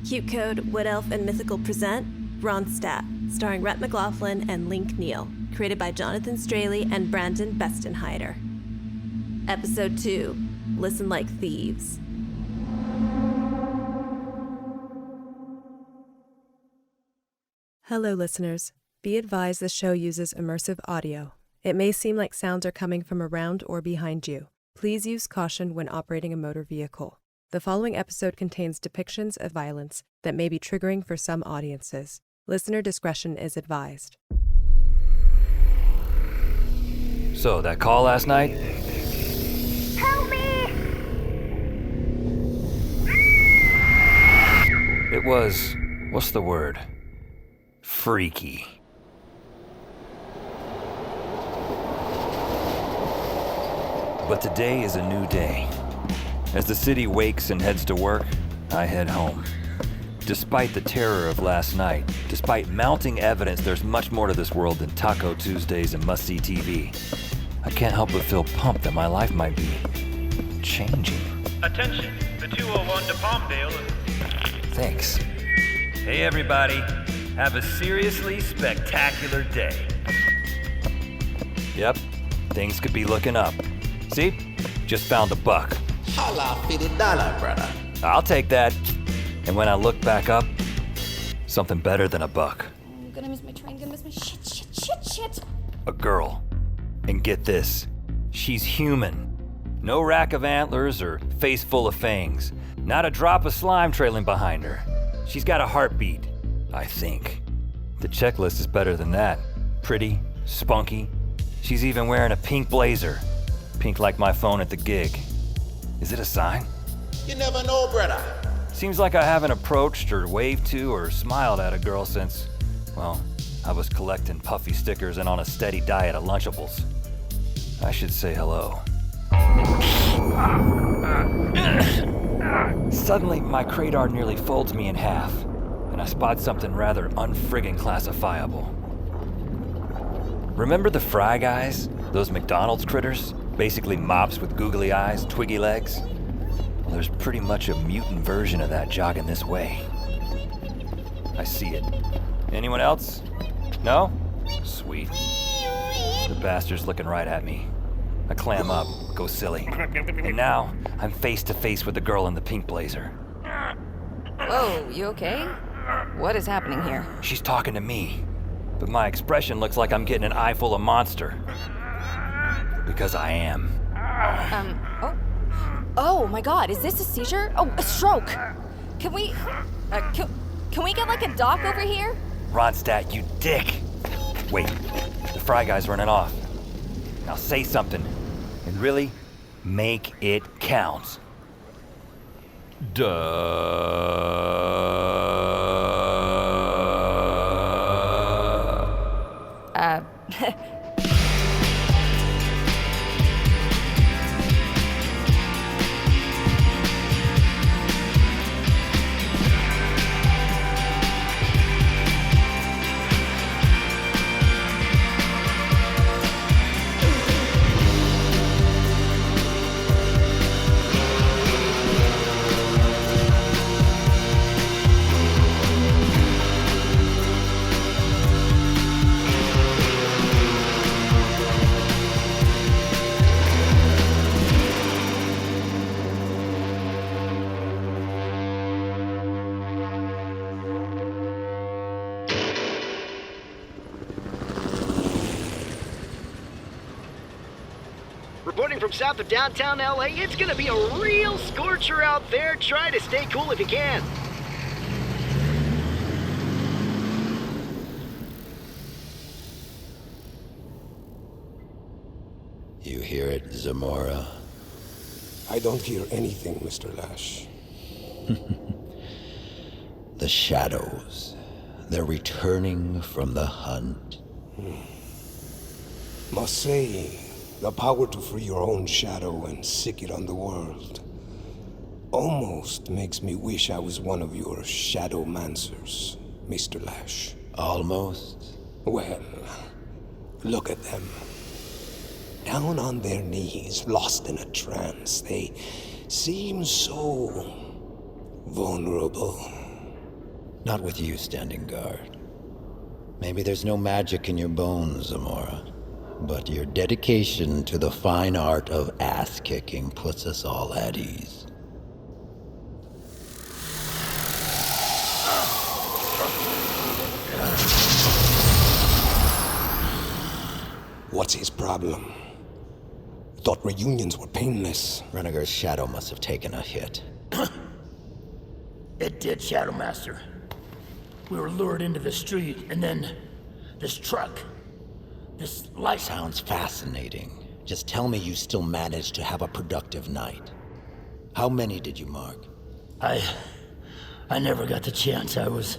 Cute Code, Wood Elf, and Mythical present Ronstadt, starring Rhett McLaughlin and Link Neal, created by Jonathan Straley and Brandon Bestenheider. Episode 2, Listen Like Thieves. Hello, listeners. Be advised this show uses immersive audio. It may seem like sounds are coming from around or behind you. Please use caution when operating a motor vehicle. The following episode contains depictions of violence that may be triggering for some audiences. Listener discretion is advised. So, that call last night? Help me! It was, what's the word? Freaky. But today is a new day. As the city wakes and heads to work, I head home. Despite the terror of last night, despite mounting evidence there's much more to this world than Taco Tuesdays and must-see TV, I can't help but feel pumped that my life might be changing. Attention, the 201 to Palmdale. Thanks. Hey everybody, have a seriously spectacular day. Yep, things could be looking up. See? Just found a buck. Holla $50, brother. I'll take that. And when I look back up, something better than a buck. I'm gonna miss my train, gonna miss my shit. A girl. And get this, she's human. No rack of antlers or face full of fangs. Not a drop of slime trailing behind her. She's got a heartbeat, I think. The checklist is better than that. Pretty, spunky. She's even wearing a pink blazer. Pink like my phone at the gig. Is it a sign? You never know, brother. Seems like I haven't approached or waved to or smiled at a girl since, well, I was collecting puffy stickers and on a steady diet of Lunchables. I should say hello. Suddenly, my Craydar nearly folds me in half, and I spot something rather unfriggin' classifiable. Remember the Fry Guys? Those McDonald's critters? Basically mops with googly eyes, twiggy legs? Well, there's pretty much a mutant version of that jogging this way. I see it. Anyone else? No? Sweet. The bastard's looking right at me. I clam up, go silly. And now, I'm face to face with the girl in the pink blazer. Whoa, you okay? What is happening here? She's talking to me, but my expression looks like I'm getting an eye full of monster. Because I am. Oh my god, is this a seizure? Oh, a stroke! Can we get like a doc over here? Ronstadt, you dick! Wait, the Fry Guy's running off. Now say something, and really, make it count. Reporting from south of downtown LA, it's gonna be a real scorcher out there. Try to stay cool if you can. You hear it, Zamora? I don't hear anything, Mr. Lash. The shadows. They're returning from the hunt. Must say, the power to free your own shadow and sick it on the world almost makes me wish I was one of your shadowmancers, Mr. Lash. Almost? Well, look at them. Down on their knees, lost in a trance, they seem so vulnerable. Not with you standing guard. Maybe there's no magic in your bones, Zamora, but your dedication to the fine art of ass-kicking puts us all at ease. What's his problem? Thought reunions were painless. Renegar's shadow must have taken a hit. It did, Shadow Master. We were lured into the street, and then this truck. This light. Sounds fascinating. Just tell me you still managed to have a productive night. How many did you mark? I never got the chance. I was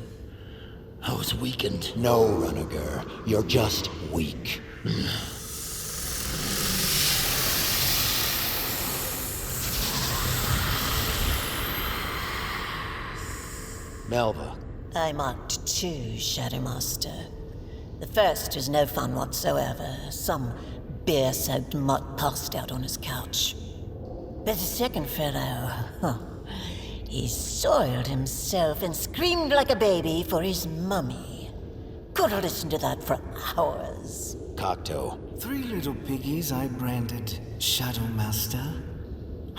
weakened. No, Renegar. You're just weak. Melva. I marked 2, Shadow Master. The first was no fun whatsoever. Some beer-soaked mutt passed out on his couch. But the second fellow, he soiled himself and screamed like a baby for his mummy. Could listen to that for hours. Cocteau. 3 little piggies I branded Shadow Master.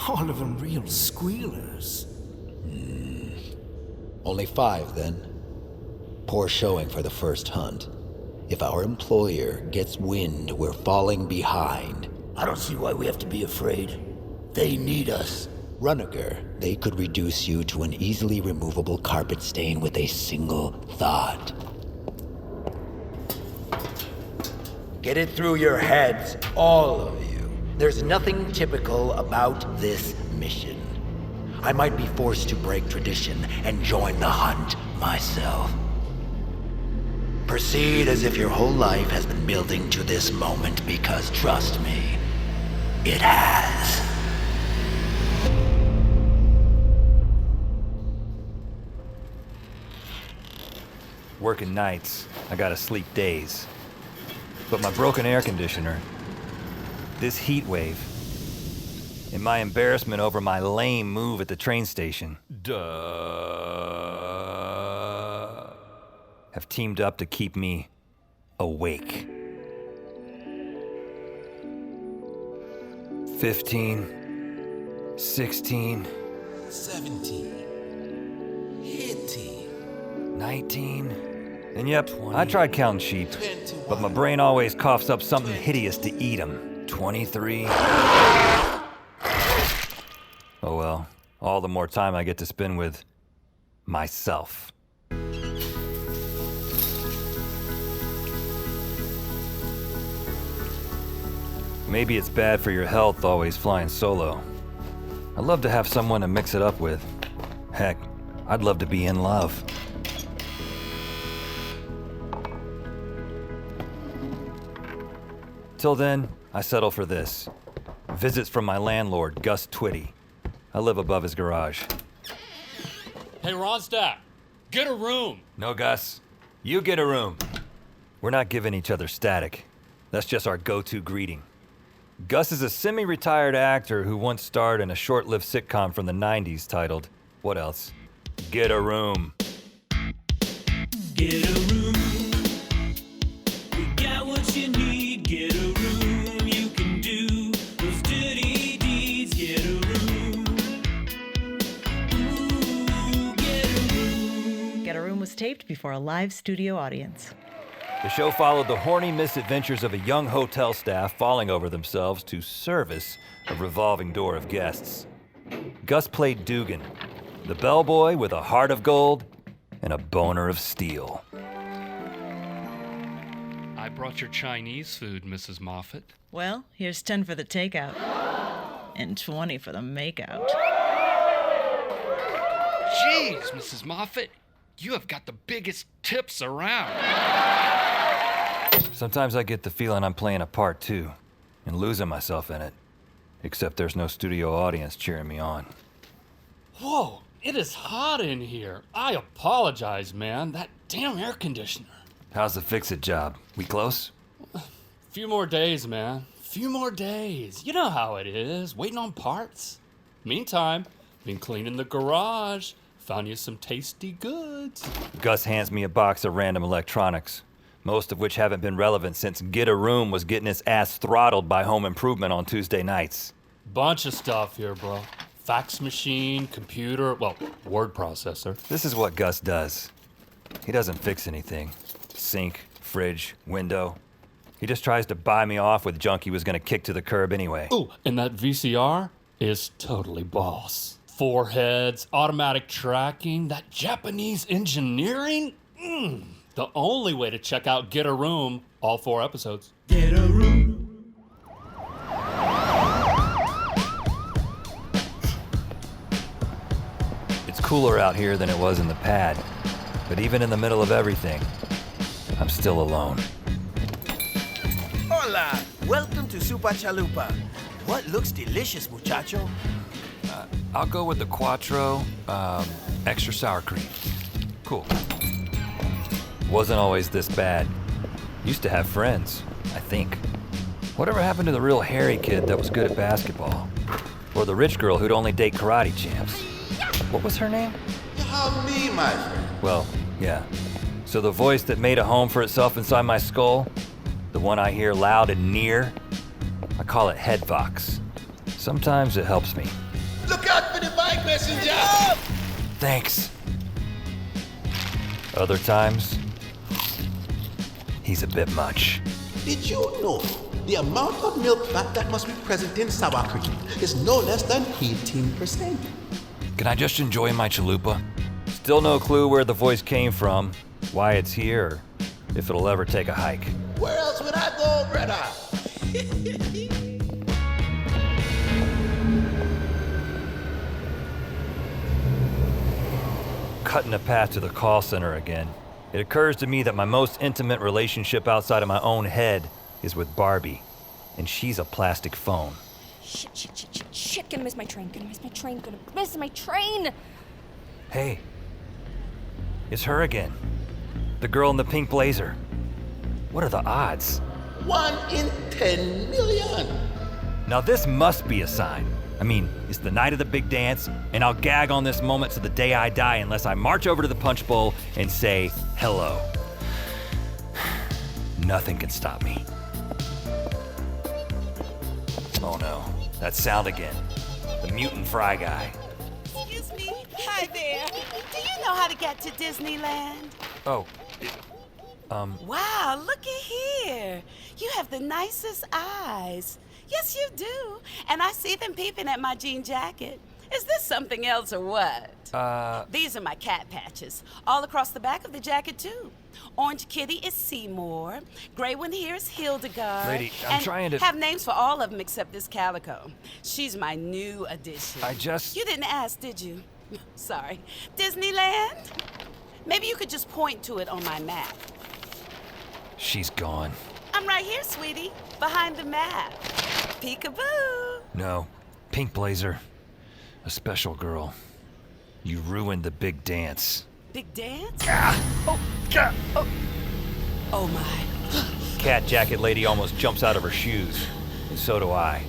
All of them real squealers. Only 5, then. Poor showing for the first hunt. If our employer gets wind we're falling behind... I don't see why we have to be afraid. They need us. Renegar, they could reduce you to an easily removable carpet stain with a single thought. Get it through your heads, all of you. There's nothing typical about this mission. I might be forced to break tradition and join the hunt myself. Proceed as if your whole life has been building to this moment, because trust me, it has. Working nights, I gotta sleep days. But my broken air conditioner, this heat wave, and my embarrassment over my lame move at the train station, have teamed up to keep me awake. 15, 16, 17, 18, 19, and yep, I tried counting sheep, but my brain always coughs up something hideous to eat them. 23. Oh well, all the more time I get to spend with myself. Maybe it's bad for your health always flying solo. I'd love to have someone to mix it up with. Heck, I'd love to be in love. Till then, I settle for this. Visits from my landlord, Gus Twitty. I live above his garage. Hey, Ronstadt, get a room. No, Gus. You get a room. We're not giving each other static. That's just our go-to greeting. Gus is a semi-retired actor who once starred in a short-lived sitcom from the 90s titled, what else? Get a room. Get a room. We got what you need. Get a room. You can do those dirty deeds. Get a room. Ooh, get a room. Get a Room was taped before a live studio audience. The show followed the horny misadventures of a young hotel staff falling over themselves to service a revolving door of guests. Gus played Dugan, the bellboy with a heart of gold and a boner of steel. I brought your Chinese food, Mrs. Moffat. Well, here's 10 for the takeout and 20 for the makeout. Jeez, Mrs. Moffat, you have got the biggest tips around. Sometimes I get the feeling I'm playing a part too, and losing myself in it. Except there's no studio audience cheering me on. Whoa, it is hot in here. I apologize, man. That damn air conditioner. How's the fix-it job? We close? Few more days, man. Few more days. You know how it is, waiting on parts. Meantime, been cleaning the garage, Found you some tasty goods. Gus hands me a box of random electronics, most of which haven't been relevant since Get a Room was getting its ass throttled by Home Improvement on Tuesday nights. Bunch of stuff here, bro. Fax machine, computer, well, word processor. This is what Gus does. He doesn't fix anything. Sink, fridge, window. He just tries to buy me off with junk he was gonna kick to the curb anyway. Ooh, and that VCR is totally boss. 4 heads, automatic tracking, that Japanese engineering. The only way to check out Get a Room, all 4 episodes. Get a room. It's cooler out here than it was in the pad, but even in the middle of everything, I'm still alone. Hola! Welcome to Super Chalupa. What looks delicious, muchacho? I'll go with the Quattro, extra sour cream. Cool. Wasn't always this bad. Used to have friends, I think. Whatever happened to the real hairy kid that was good at basketball? Or the rich girl who'd only date karate champs? What was her name? Me, my friend. Well, yeah. So the voice that made a home for itself inside my skull, the one I hear loud and near, I call it Head Vox. Sometimes it helps me. Look out for the bike messenger! Thanks. Other times, he's a bit much. Did you know the amount of milk fat that must be present in sour cream is no less than 18%? Can I just enjoy my chalupa? Still no clue where the voice came from, why it's here, or if it'll ever take a hike. Where else would I go, brother? Cutting a path to the call center again. It occurs to me that my most intimate relationship outside of my own head is with Barbie, and she's a plastic phone. Shit, gonna miss my train, gonna miss my train! Hey, it's her again. The girl in the pink blazer. What are the odds? 1 in 10 million. Now this must be a sign. I mean, it's the night of the big dance, and I'll gag on this moment to the day I die unless I march over to the punch bowl and say hello. Nothing can stop me. Oh no, that sound again. The mutant fry guy. Excuse me. Hi there. Do you know how to get to Disneyland? Oh, Wow, looky here. You have the nicest eyes. Yes, you do. And I see them peeping at my jean jacket. Is this something else or what? These are my cat patches, all across the back of the jacket, too. Orange Kitty is Seymour. Gray one here is Hildegard. Lady, I'm trying to... have names for all of them except this Calico. She's my new addition. You didn't ask, did you? Sorry. Disneyland? Maybe you could just point to it on my map. She's gone. I'm right here, sweetie. Behind the map. Peekaboo. No, pink blazer. A special girl. You ruined the big dance. Big dance? Oh my. Cat jacket lady almost jumps out of her shoes. And so do I.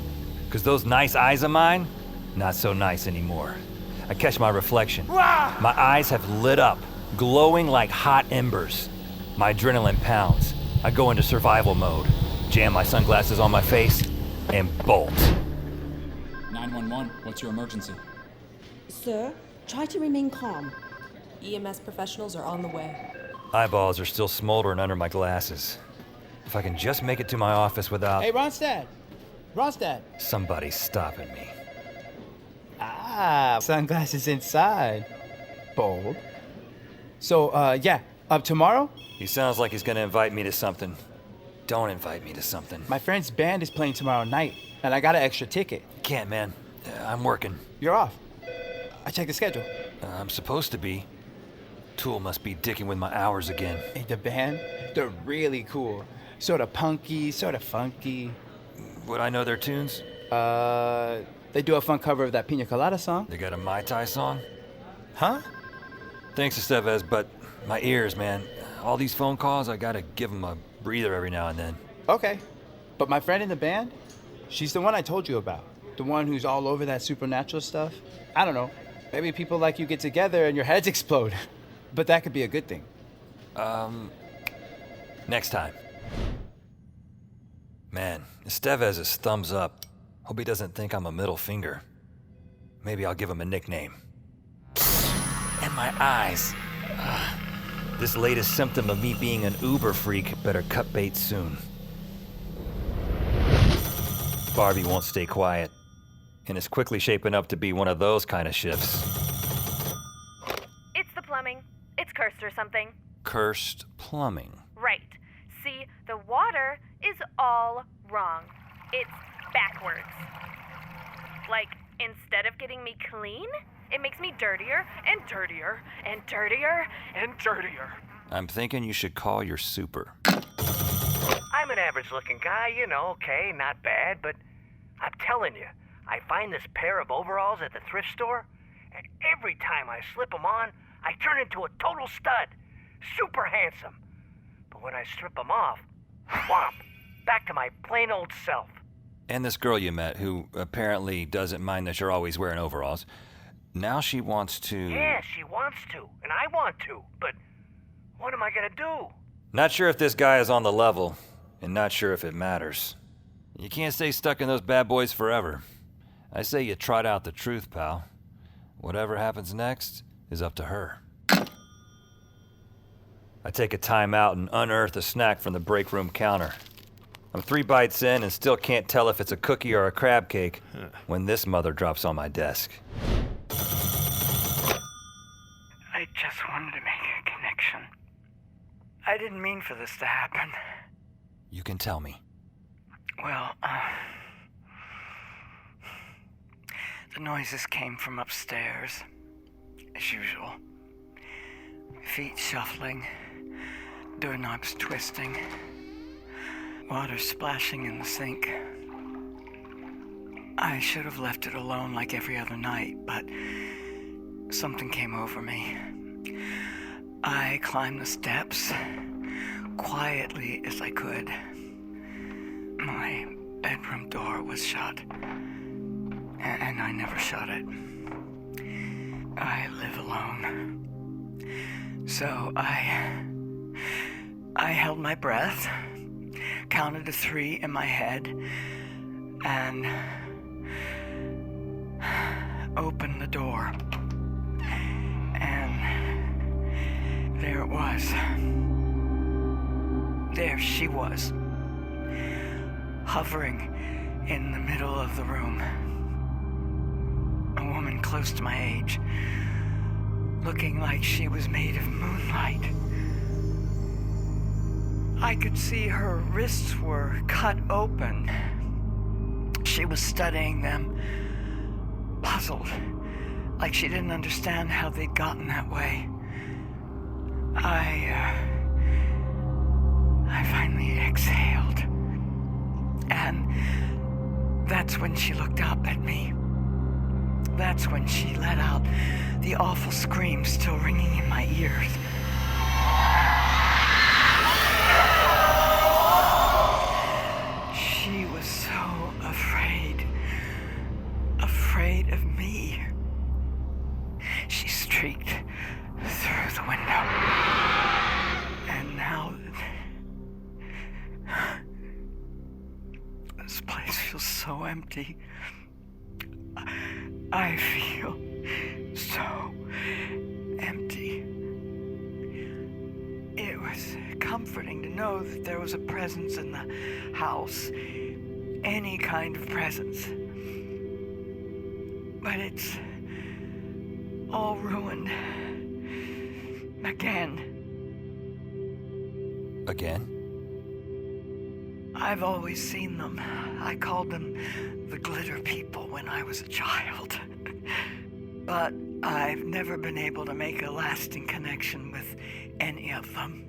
'Cause those nice eyes of mine, not so nice anymore. I catch my reflection. My eyes have lit up, glowing like hot embers. My adrenaline pounds. I go into survival mode, jam my sunglasses on my face, and bolt. 911, what's your emergency? Sir, try to remain calm. EMS professionals are on the way. Eyeballs are still smoldering under my glasses. If I can just make it to my office without... Hey, Ronstadt! Ronstadt! Somebody stopping me. Ah, sunglasses inside. Bold. So, tomorrow? He sounds like he's gonna invite me to something. Don't invite me to something. My friend's band is playing tomorrow night, and I got an extra ticket. Can't, man. I'm working. You're off. I checked the schedule. I'm supposed to be. Tool must be dicking with my hours again. Hey, the band? They're really cool. Sort of punky, sort of funky. Would I know their tunes? They do a fun cover of that Pina Colada song. They got a Mai Tai song? Huh? Thanks, Estevez, but my ears, man. All these phone calls, I gotta give them a breather every now and then. Okay. But my friend in the band, she's the one I told you about. The one who's all over that supernatural stuff. I don't know. Maybe people like you get together and your heads explode. But that could be a good thing. Next time. Man, Estevez is thumbs up. Hope he doesn't think I'm a middle finger. Maybe I'll give him a nickname. And my eyes. This latest symptom of me being an uber freak better cut bait soon. Barbie won't stay quiet, and it's quickly shaping up to be one of those kind of shifts. It's the plumbing. It's cursed or something. Cursed plumbing. Right. See, the water is all wrong. It's backwards. Like, instead of getting me clean, it makes me dirtier and dirtier and dirtier and dirtier. I'm thinking you should call your super. I'm an average-looking guy, okay, not bad, but I'm telling you, I find this pair of overalls at the thrift store, and every time I slip them on, I turn into a total stud. Super handsome. But when I strip them off, whomp, back to my plain old self. And this girl you met, who apparently doesn't mind that you're always wearing overalls, now she wants to... Yeah, she wants to, and I want to, but what am I gonna do? Not sure if this guy is on the level, and not sure if it matters. You can't stay stuck in those bad boys forever. I say you trot out the truth, pal. Whatever happens next is up to her. I take a time out and unearth a snack from the break room counter. I'm 3 bites in and still can't tell if it's a cookie or a crab cake when this mother drops on my desk. I just wanted to make a connection. I didn't mean for this to happen. You can tell me. Well, the noises came from upstairs, as usual. Feet shuffling, doorknobs twisting, water splashing in the sink. I should have left it alone like every other night, but something came over me. I climbed the steps, quietly as I could. My bedroom door was shut, and I never shut it. I live alone. So I held my breath, counted to 3 in my head, and opened the door. And there it was. There she was, hovering in the middle of the room. A woman close to my age, looking like she was made of moonlight. I could see her wrists were cut open. She was studying them, puzzled, like she didn't understand how they'd gotten that way. I finally exhaled. And that's when she looked up at me. That's when she let out the awful scream still ringing in my ears. She was so afraid of me. She streaked through the window. And now this place feels so empty. I feel so empty. It was comforting to know that there was a presence in the house, any kind of presence. But it's all ruined. Again. Again? I've always seen them. I called them the glitter people when I was a child. But I've never been able to make a lasting connection with any of them.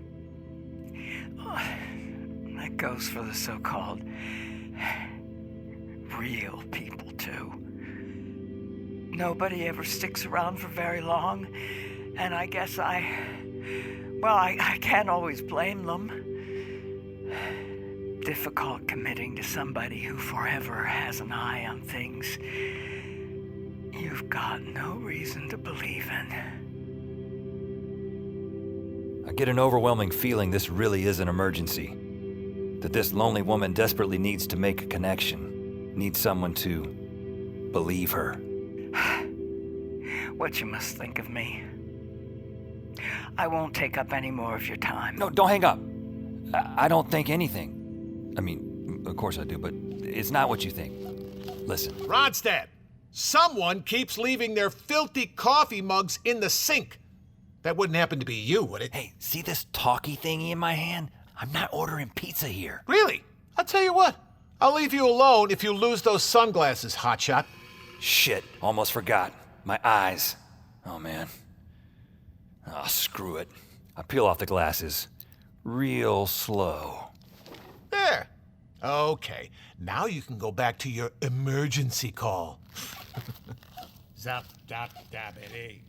That goes for the so-called real people, too. Nobody ever sticks around for very long, and I guess I can't always blame them. Difficult committing to somebody who forever has an eye on things you you've got no reason to believe in. I get an overwhelming feeling this really is an emergency. That this lonely woman desperately needs to make a connection. Needs someone to believe her. What you must think of me. I won't take up any more of your time. No, don't hang up. I don't think anything. I mean, of course I do, but it's not what you think. Listen. Ronstadt, someone keeps leaving their filthy coffee mugs in the sink. That wouldn't happen to be you, would it? Hey, see this talkie thingy in my hand? I'm not ordering pizza here. Really? I'll tell you what. I'll leave you alone if you lose those sunglasses, hotshot. Shit, almost forgot. My eyes. Oh, man. Oh, screw it. I peel off the glasses. Real slow. There. Okay, now you can go back to your emergency call. Zap, dap, dabbity.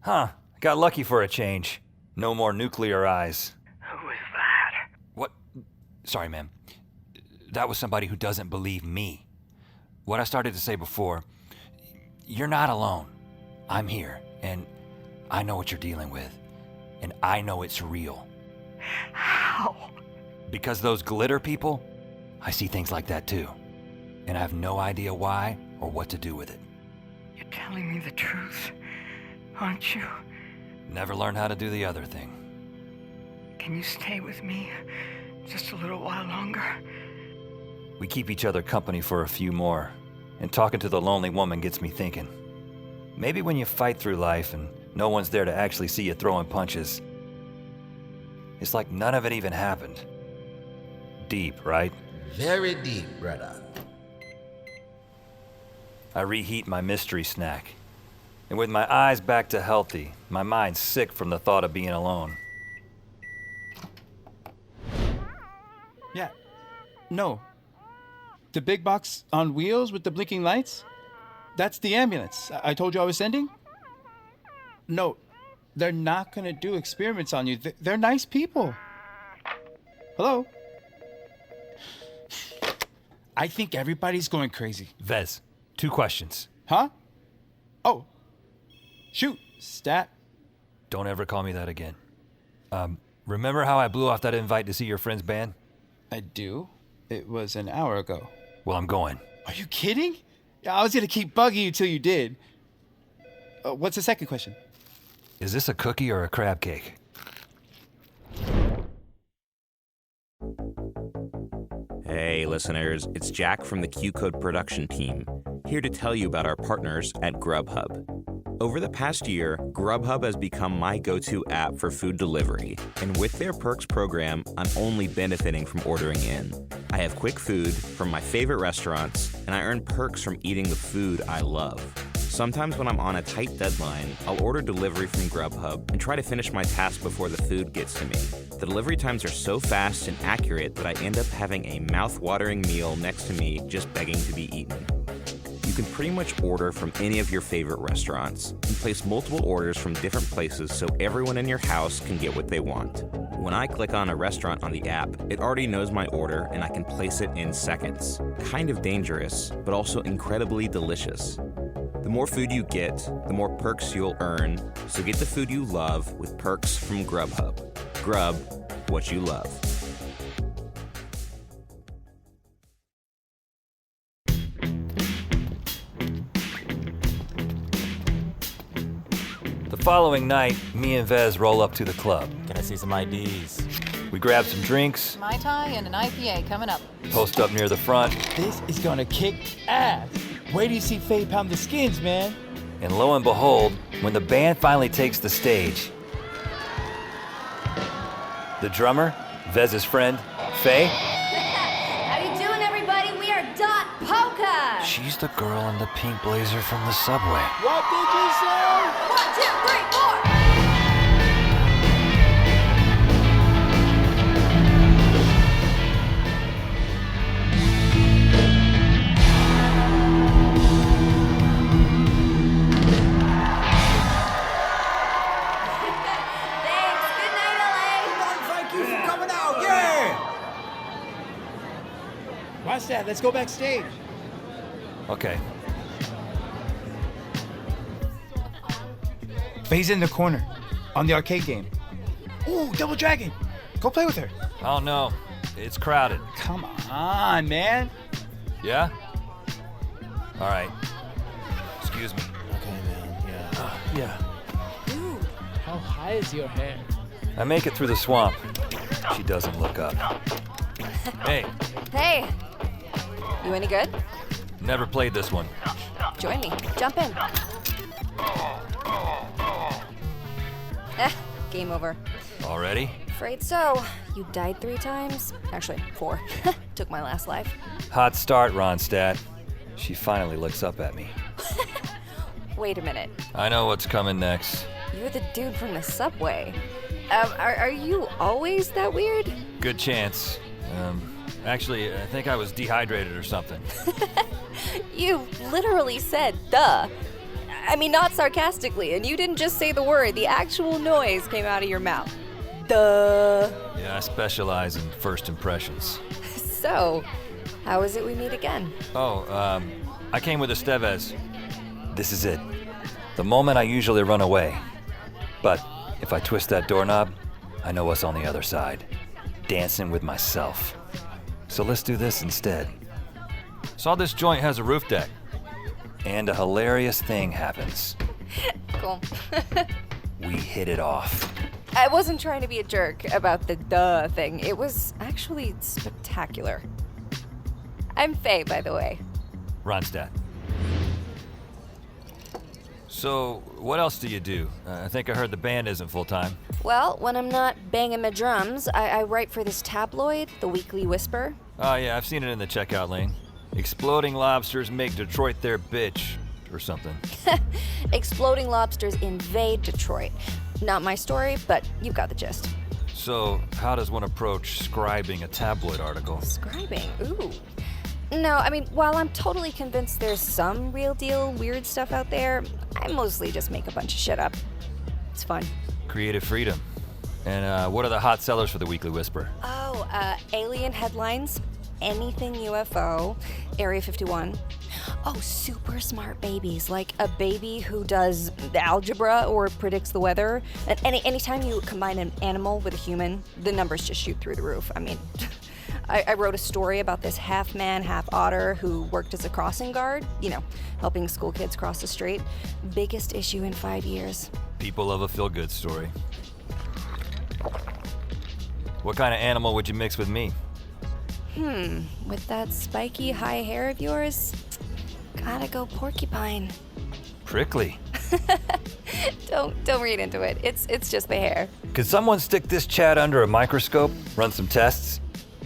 Huh, I got lucky for a change. No more nuclear eyes. Who is that? What? Sorry, ma'am. That was somebody who doesn't believe me. What I started to say before, you're not alone. I'm here, and I know what you're dealing with. And I know it's real. How? Because those glitter people, I see things like that too. And I have no idea why or what to do with it. You're telling me the truth, aren't you? Never learned how to do the other thing. Can you stay with me just a little while longer? We keep each other company for a few more, and talking to the lonely woman gets me thinking. Maybe when you fight through life and no one's there to actually see you throwing punches, it's like none of it even happened. Deep, right? Very deep, brother. I reheat my mystery snack. And with my eyes back to healthy, my mind sick from the thought of being alone. Yeah. No. The big box on wheels with the blinking lights? That's the ambulance I told you I was sending? No, they're not gonna do experiments on you. They're nice people. Hello? I think everybody's going crazy. Vez, 2 questions. Huh? Oh. Shoot, Stat. Don't ever call me that again. Remember how I blew off that invite to see your friend's band? I do. It was an hour ago. Well, I'm going. Are you kidding? I was gonna keep bugging you till you did. What's the second question? Is this a cookie or a crab cake? Hey listeners, it's Jack from the Q-Code production team, here to tell you about our partners at Grubhub. Over the past year, Grubhub has become my go-to app for food delivery, and with their Perks program, I'm only benefiting from ordering in. I have quick food from my favorite restaurants, and I earn perks from eating the food I love. Sometimes when I'm on a tight deadline, I'll order delivery from Grubhub and try to finish my task before the food gets to me. The delivery times are so fast and accurate that I end up having a mouth-watering meal next to me just begging to be eaten. You can pretty much order from any of your favorite restaurants and place multiple orders from different places so everyone in your house can get what they want. When I click on a restaurant on the app, it already knows my order and I can place it in seconds. Kind of dangerous, but also incredibly delicious. The more food you get, the more perks you'll earn, so get the food you love with perks from Grubhub. Grub what you love. The following night, me and Vez roll up to the club. Can I see some IDs? We grab some drinks, Mai Tai and an IPA coming up. post up near the front, This is gonna kick ass. Wait till you see Faye pound the skins, man. and lo and behold, when the band finally takes the stage, the drummer, Vez's friend, Faye, How you doing, everybody? We are Dot Polka. she's the girl in the pink blazer from the subway. What did you say? 1, 2, 3, 4. Ronstadt, let's go backstage. Okay, But he's in the corner, on the arcade game. Ooh, Double Dragon! Go play with her. Oh no, it's crowded. Come on, man. Yeah? All right. Excuse me. Okay, man. Yeah. Yeah. Dude, how high is your hair? I make it through the swamp. She doesn't look up. Hey, Hey! You any good? never played this one. Join me. Jump in. Game over. Already? Afraid so. You died 3 times. Actually, 4. Took my last life. Hot start, Ronstadt. She finally looks up at me. Wait a minute. I know what's coming next. You're the dude from the subway. Are you always that weird? Good chance. Actually, I think I was dehydrated or something. You literally said duh. I mean, not sarcastically, and you didn't just say the word. The actual noise came out of your mouth. Duh. Yeah, I specialize in first impressions. So, how is it we meet again? Oh, I came with Estevez. This is it. The moment I usually run away. But if I twist that doorknob, I know what's on the other side. Dancing with myself. So let's do this instead. Saw this joint has a roof deck. And a hilarious thing happens. Cool. We hit it off. I wasn't trying to be a jerk about the duh thing. It was actually spectacular. I'm Faye, by the way. Ronstadt. So, what else do you do? I think I heard the band isn't full-time. Well, when I'm not banging my drums, I write for this tabloid, The Weekly Whisper. Oh yeah, I've seen it in the checkout lane. Exploding lobsters make Detroit their bitch, or something. Exploding lobsters invade Detroit. Not my story, but you've got the gist. So, how does one approach scribing a tabloid article? Scribing? Ooh. No, I mean, while I'm totally convinced there's some real deal weird stuff out there, I mostly just make a bunch of shit up. It's fun. Creative freedom. And what are the hot sellers for the Weekly Whisper? Oh, alien headlines, anything UFO, Area 51. Oh, super smart babies, like a baby who does algebra or predicts the weather. And anytime you combine an animal with a human, the numbers just shoot through the roof. I mean, I wrote a story about this half man, half otter who worked as a crossing guard, you know, helping school kids cross the street. Biggest issue in 5 years. People love a feel-good story. What kind of animal would you mix with me? With that spiky high hair of yours, gotta go porcupine. Prickly. Don't read into it. It's just the hair. Could someone stick this Chad under a microscope, run some tests?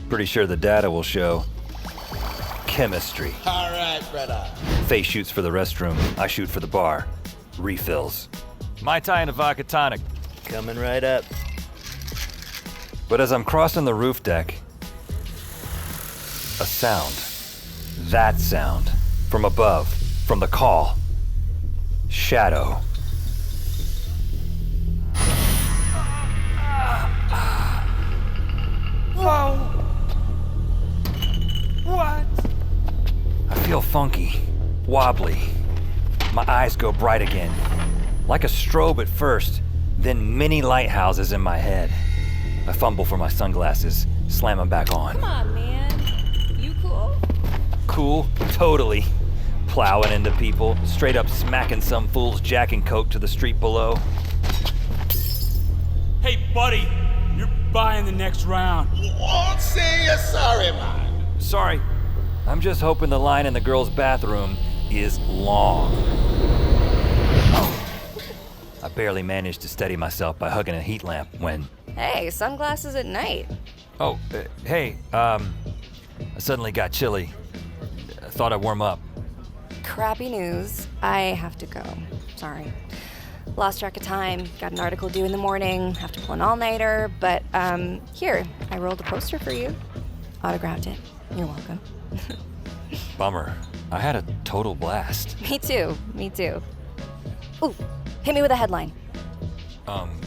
Pretty sure the data will show chemistry. All right, brother. Faye shoots for the restroom. I shoot for the bar. Refills. Mai Tai and a vodka tonic. Coming right up. But as I'm crossing the roof deck, a sound. That sound. From above. From the call. Shadow. Whoa! What? I feel funky. Wobbly. My eyes go bright again. Like a strobe at first, then many lighthouses in my head. I fumble for my sunglasses, slam them back on. Come on, man. You cool? Cool, totally. Plowing into people, straight up smacking some fool's Jack and Coke to the street below. Hey, buddy, you're buying the next round. Won't say you're sorry, man. Sorry, I'm just hoping the line in the girls' bathroom is long. I barely managed to steady myself by hugging a heat lamp when... Hey, sunglasses at night. Oh, hey, I suddenly got chilly. I thought I'd warm up. Crappy news. I have to go. Sorry. Lost track of time. Got an article due in the morning. Have to pull an all-nighter. But, here, I rolled a poster for you. Autographed it. You're welcome. Bummer. I had a total blast. Me too. Ooh, hit me with a headline.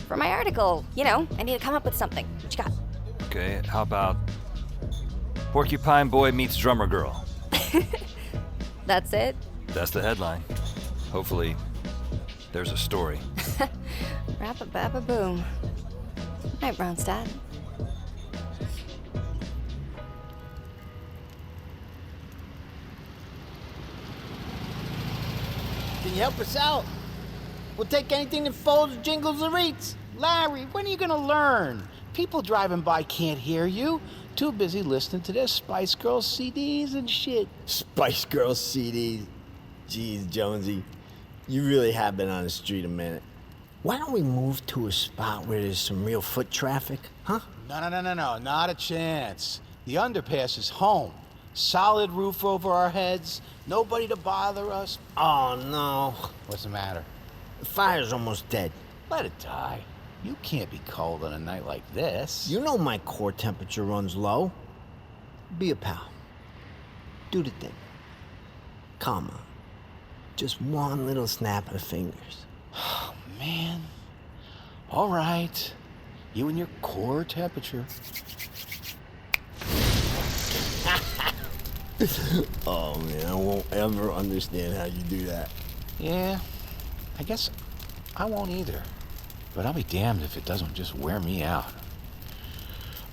For my article. You know, I need to come up with something. What you got? Okay, how about Porcupine Boy meets Drummer Girl? That's it? That's the headline. Hopefully, there's a story. Rap-a-bap-a-boom. Night, Ronstadt. Can you help us out? We'll take anything that folds, jingles, or eats. Larry, when are you gonna learn? People driving by can't hear you. Too busy listening to their Spice Girls CDs and shit. Spice Girls CDs. Jeez, Jonesy. You really have been on the street a minute. Why don't we move to a spot where there's some real foot traffic, huh? No, not a chance. The underpass is home. Solid roof over our heads, nobody to bother us. Oh, no. What's the matter? The fire's almost dead. Let it die. You can't be cold on a night like this. You know my core temperature runs low. Be a pal. Do the thing. Come on. Just one little snap of the fingers. Oh, man. All right. You and your core temperature. Oh, man, I won't ever understand how you do that. Yeah, I guess I won't either. But I'll be damned if it doesn't just wear me out.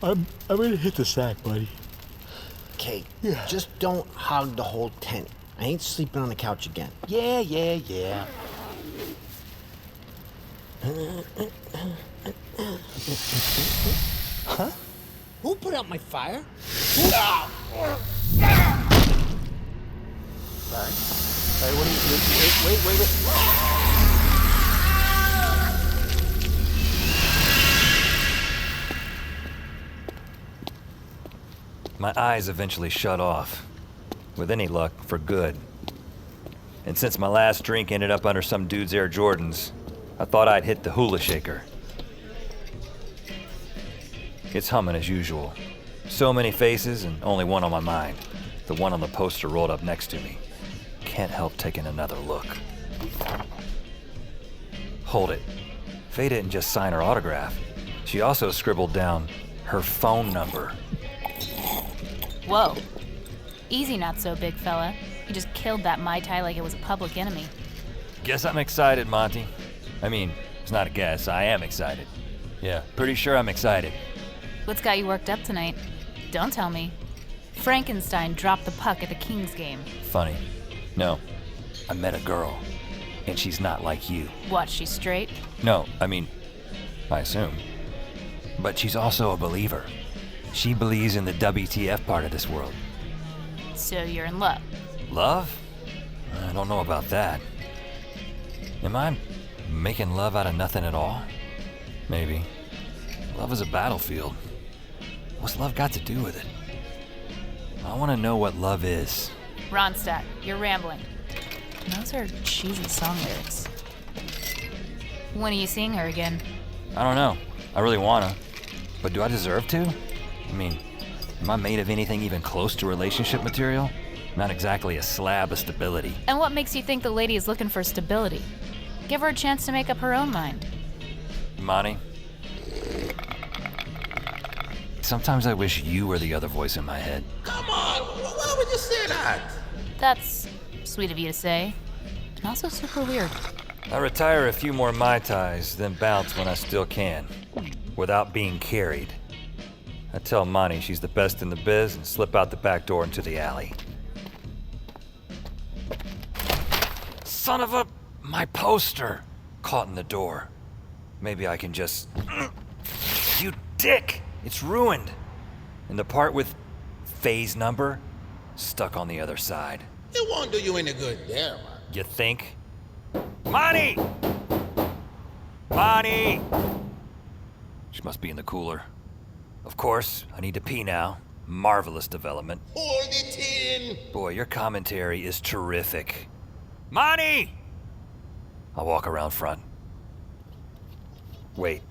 I'm gonna hit the sack, buddy. Okay, just don't hog the whole tent. I ain't sleeping on the couch again. Yeah. Huh? Who put out my fire? Sorry, what are you... Wait. My eyes eventually shut off. With any luck, for good. And since my last drink ended up under some dude's Air Jordans, I thought I'd hit the hula shaker. It's humming as usual. So many faces and only one on my mind. The one on the poster rolled up next to me. Can't help taking another look. Hold it. Faye didn't just sign her autograph. She also scribbled down her phone number. Whoa. Easy not so, big fella. You just killed that Mai Tai like it was a public enemy. Guess I'm excited, Monty. I mean, it's not a guess. I am excited. Yeah, pretty sure I'm excited. What's got you worked up tonight? Don't tell me. Frankenstein dropped the puck at the Kings game. Funny. No, I met a girl, and she's not like you. What, she's straight? No, I mean, I assume. But she's also a believer. She believes in the WTF part of this world. So you're in love? Love? I don't know about that. Am I making love out of nothing at all? Maybe. Love is a battlefield. What's love got to do with it? I want to know what love is. Ronstadt, you're rambling. Those are cheesy song lyrics. When are you seeing her again? I don't know. I really wanna. But do I deserve to? I mean, am I made of anything even close to relationship material? Not exactly a slab of stability. And what makes you think the lady is looking for stability? Give her a chance to make up her own mind. Monty, sometimes I wish you were the other voice in my head. Come on, why would you say that? That's sweet of you to say, and also super weird. I retire a few more Mai Tais, then bounce when I still can, without being carried. I tell Monty she's the best in the biz and slip out the back door into the alley. Son of a... my poster! Caught in the door. Maybe I can just... You dick! It's ruined! And the part with Faye's number, stuck on the other side. It won't do you any good there, man. You think? Monty! Monty! She must be in the cooler. Of course, I need to pee now. Marvelous development. Hold it in! Boy, your commentary is terrific. Monty! I'll walk around front. Wait,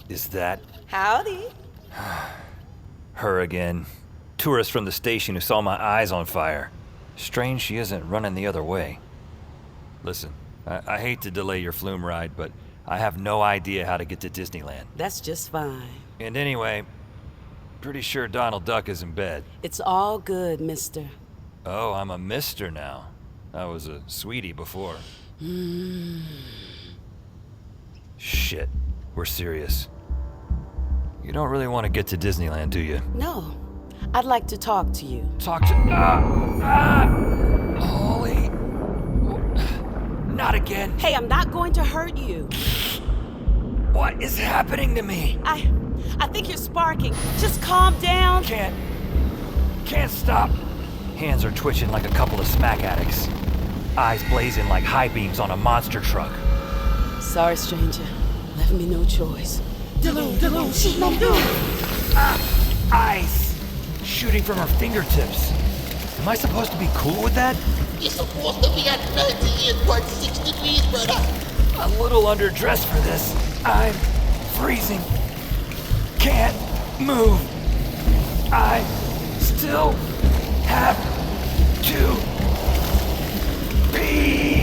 is that... Howdy. her again? Tourist from the station who saw my eyes on fire. Strange she isn't running the other way. Listen, I hate to delay your flume ride, but I have no idea how to get to Disneyland. That's just fine. And anyway, pretty sure Donald Duck is in bed. It's all good, mister. Oh, I'm a mister now. I was a sweetie before. Shit, we're serious. You don't really want to get to Disneyland, do you? No. I'd like to talk to you. Talk to... Holy... Not again. Hey, I'm not going to hurt you. What is happening to me? I think you're sparking. Just calm down. Can't stop. Hands are twitching like a couple of smack addicts. Eyes blazing like high beams on a monster truck. Sorry, stranger. Left me no choice. Delune, shoot no dude. Ice! Shooting from her fingertips. Am I supposed to be cool with that? You're supposed to be at 98.6 degrees, brother. A little underdressed for this. I'm freezing. Can't move. I still have to pee.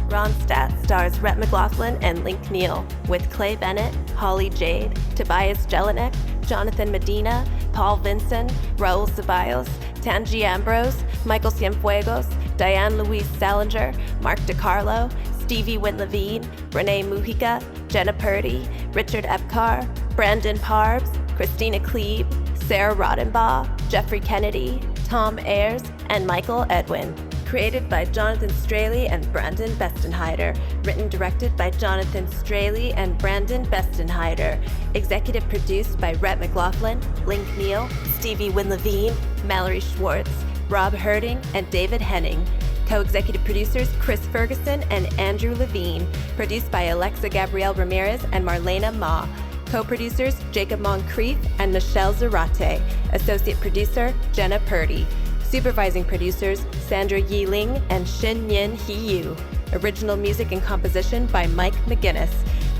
Ronstadt stars Rhett McLaughlin and Link Neal, with Clay Bennett, Holly Jade, Tobias Jelinek, Jonathan Medina, Paul Vinson, Raul Ceballos, Tangi Ambrose, Michael Cienfuegos, Diane Louise Salinger, Mark DiCarlo, Stevie Wynn-Levine, Renee Mujica, Jenna Purdy, Richard Epcar, Brandon Parbs, Christina Klebe, Sarah Rodenbaugh, Jeffrey Kennedy, Tom Ayers, and Michael Edwin. Created by Jonathan Straley and Brandon Bestenheider. Written directed by Jonathan Straley and Brandon Bestenheider. Executive produced by Rhett McLaughlin, Link Neal, Stevie Wynn-Levine, Mallory Schwartz, Rob Herding, and David Henning. Co-executive producers Chris Ferguson and Andrew Levine. Produced by Alexa Gabrielle Ramirez and Marlena Ma. Co-producers Jacob Moncrief and Michelle Zarate. Associate producer Jenna Purdy. Supervising producers Sandra Yi Ling and Shin Yin Hee Yu. Original music and composition by Mike McGinnis.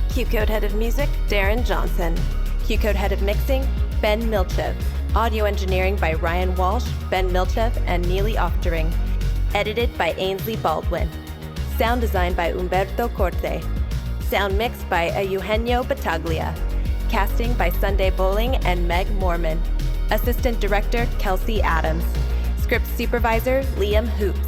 Q-Code Head of Music, Darren Johnson. Q-Code Head of Mixing, Ben Milchev. Audio engineering by Ryan Walsh, Ben Milchev, and Neely Oftering. Edited by Ainsley Baldwin. Sound design by Umberto Corte. Sound mixed by Eugenio Battaglia. Casting by Sunday Bowling and Meg Mormon. Assistant Director Kelsey Adams. Script Supervisor Liam Hoops.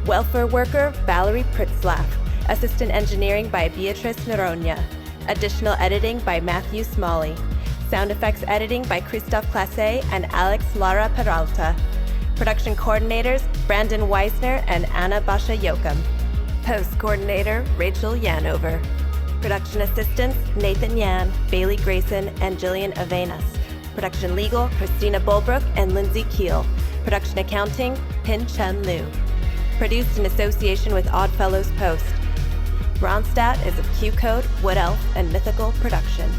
Welfare Worker Valerie Pritzlaff. Assistant Engineering by Beatrice Noronha. Additional editing by Matthew Smalley. Sound effects editing by Christophe Classe and Alex Lara Peralta. Production coordinators Brandon Weisner and Anna Basha Yokum. Post coordinator Rachel Yanover. Production assistants Nathan Yan, Bailey Grayson, and Jillian Avenas. Production legal Christina Bulbrook and Lindsay Keel. Production accounting, Pin Chun Liu. Produced in association with Oddfellows Post. Ronstadt is a Q-Code, Wood Elf, and Mythical production.